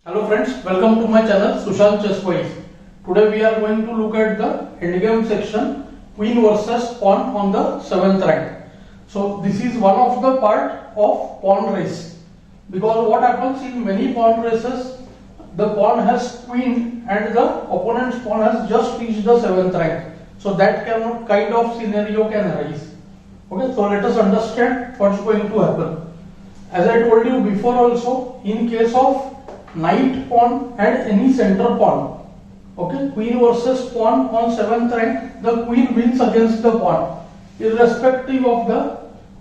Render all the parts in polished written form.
Hello friends, welcome to my channel Sushant Chess Wise. Today we are going to look at the endgame section, queen versus pawn on the 7th rank. So this is one of the part of pawn race, because what happens in many pawn races, the pawn has queen and the opponent's pawn has just reached the 7th rank. So that kind of scenario can arise. Okay, so let us understand what's going to happen. As I told you before also, in case of knight pawn and any center pawn, okay, queen versus pawn on 7th rank, the queen wins against the pawn irrespective of the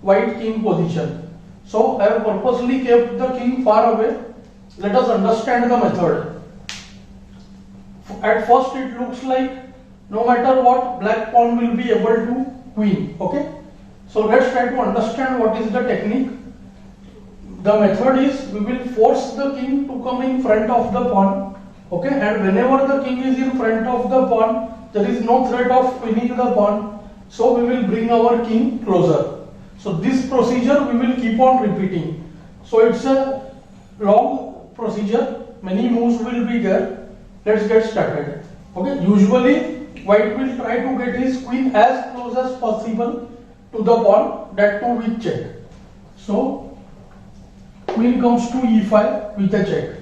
white king position. So I have purposely kept the king far away. Let us understand the method. At first it looks like no matter what, black pawn will be able to win. Okay, so let's try to understand what is the technique. The method is, we will force the king to come in front of the pawn, okay, and whenever the king is in front of the pawn, there is no threat of winning the pawn, so we will bring our king closer. So this procedure we will keep on repeating. So it's a long procedure, many moves will be there. Let's get started. Okay, usually white will try to get his queen as close as possible to the pawn, that too with check. So queen comes to e5 with a check.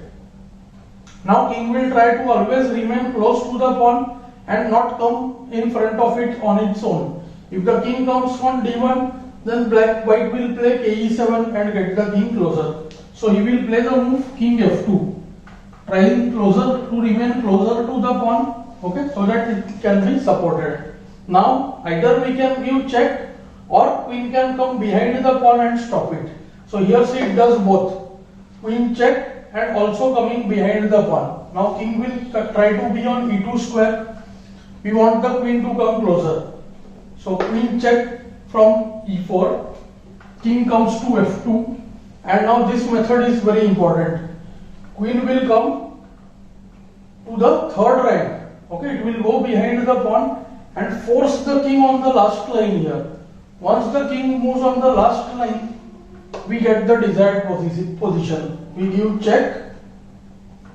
Now king will try to always remain close to the pawn and not come in front of it on its own. If the king comes on d1, then white will play ke7 and get the king closer. So he will play the move king f2, trying to remain closer to the pawn, okay, so that it can be supported. Now either we can give check or queen can come behind the pawn and stop it. So here see, it does both, queen check and also coming behind the pawn. Now king will try to be on e2 square. We want the queen to come closer. So queen check from e4, king comes to f2, and now this method is very important. Queen will come to the 3rd rank. Okay, it will go behind the pawn and force the king on the last line here. Once the king moves on the last line, we get the desired position. We give check,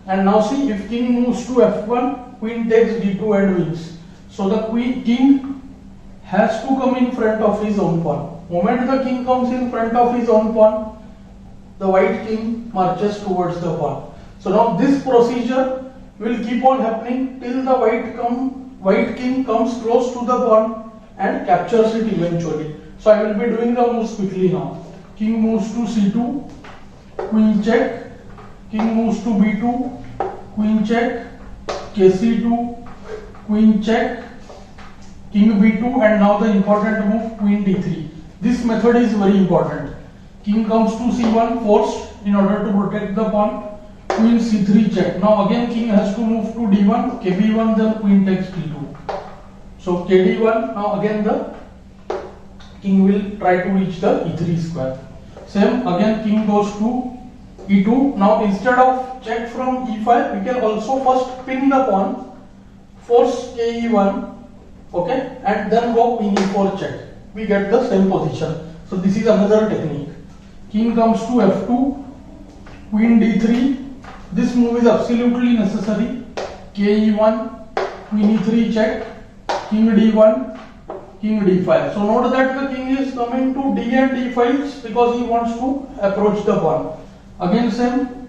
and now see, if king moves to f1, queen takes d2 and wins. So the king has to come in front of his own pawn. Moment the king comes in front of his own pawn, the white king marches towards the pawn. So now this procedure will keep on happening till the white king comes close to the pawn and captures it eventually. So I will be doing the moves quickly now. King moves to c2, queen check, king moves to b2, queen check, kc2, queen check, king b2, and now the important move queen d3. This method is very important. King comes to c1 forced in order to protect the pawn, queen c3 check. Now again king has to move to d1, kb1, then queen takes d2. So kd1, now again the king will try to reach the e3 square. Same, again king goes to e2. Now instead of check from e5, we can also first pin the pawn, force ke1, okay, and then go queen e4 check. We get the same position. So this is another technique. King comes to f2, queen d3. This move is absolutely necessary. ke1, queen e3 check, king d1, king d5. So note that the king is coming to d and d5 because he wants to approach the pawn. Again same,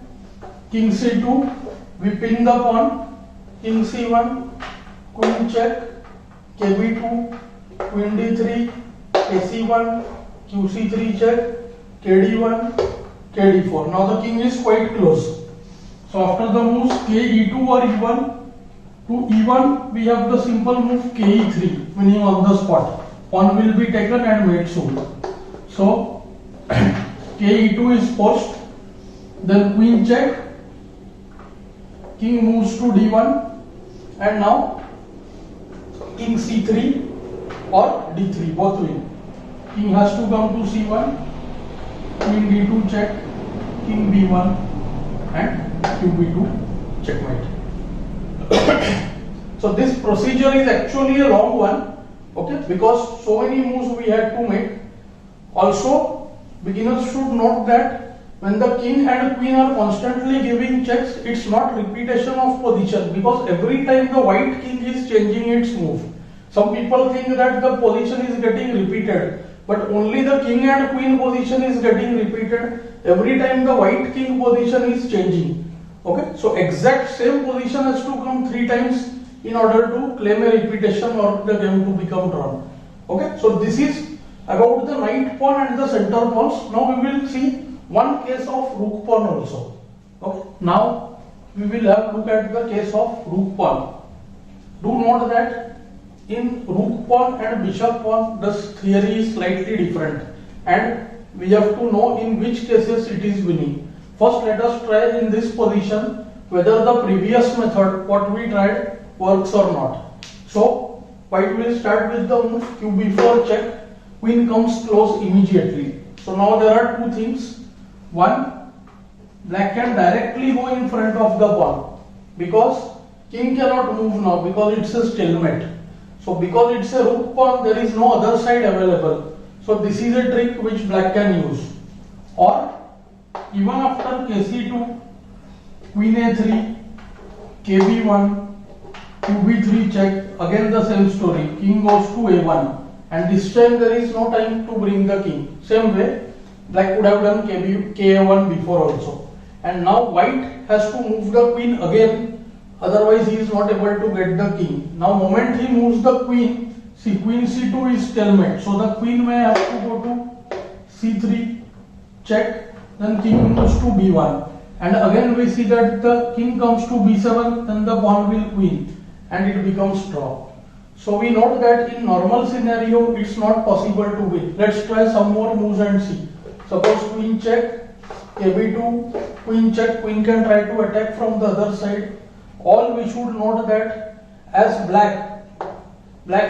king c2, we pin the pawn, king c1, queen check, kb2, queen d3, kc1, qc3 check, kd1, kd4. Now the king is quite close. So after the moves ke2 or e1, to e1 we have the simple move ke3, meaning on the spot. Pawn will be taken and made soon. So ke2 is forced, then queen check, king moves to d1, and now king c3 or d3, both win. King has to come to c1, queen d2 check, king b1, and qb2 checkmate. So this procedure is actually a long one, okay, because so many moves we had to make. Also, beginners should note that when the king and queen are constantly giving checks, it's not repetition of position, because every time the white king is changing its move. Some people think that the position is getting repeated, but only the king and queen position is getting repeated. Every time the white king position is changing. Okay, so exact same position has to come 3 times in order to claim a repetition or the game to become drawn. Okay, so this is about the knight pawn and the center pawns. Now we will see one case of rook pawn also. Okay, now we will have look at the case of rook pawn. Do note that in rook pawn and bishop pawn the theory is slightly different, and we have to know in which cases it is winning. First, let us try in this position whether the previous method what we tried works or not. So white will start with the move qb4 check, queen comes close immediately. So now there are two things. One, black can directly go in front of the pawn, because king cannot move now because it's a stalemate. So because it's a rook pawn, there is no other side available. So this is a trick which black can use. Or even after kc2, queen a3, kb1, qb3 check, again the same story, king goes to a1, and this time there is no time to bring the king. Same way black would have done ka1 before also, and now white has to move the queen again, otherwise he is not able to get the king. Now moment he moves the queen, see queen c2 is stalemate, so the queen may have to go to c3 check, then king moves to b1, and again we see that the king comes to b7, then the pawn will queen, and it becomes draw. So we note that in normal scenario it's not possible to win. Let's try some more moves and see. Suppose queen check, kb2, queen check, queen can try to attack from the other side. All we should note that as black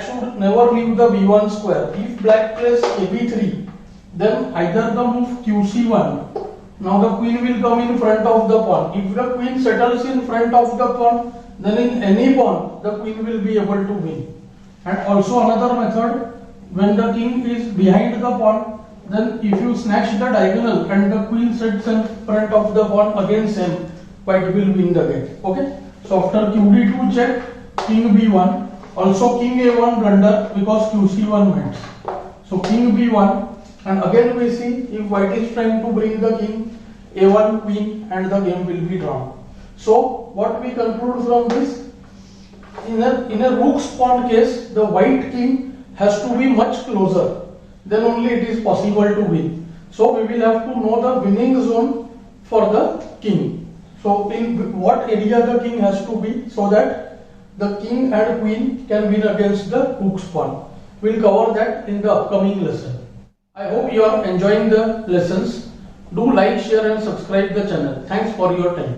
should never leave the b1 square. If black plays kb3, then either the move qc1, now the queen will come in front of the pawn. If the queen settles in front of the pawn, then in any pawn the queen will be able to win. And also another method, when the king is behind the pawn, then if you snatch the diagonal and the queen sits in front of the pawn, again same, white will win the game. Okay, so after qd2 check, king b1, also king a1 blunder because qc1 wins. So king b1, and again we see if white is trying to bring the king, a1 queen, and the game will be drawn. So what we conclude from this, in a rook's pawn case, the white king has to be much closer, then only it is possible to win. So we will have to know the winning zone for the king. So in what area the king has to be, so that the king and queen can win against the rook's pawn. We will cover that in the upcoming lesson. I hope you are enjoying the lessons. Do like, share and subscribe the channel. Thanks for your time.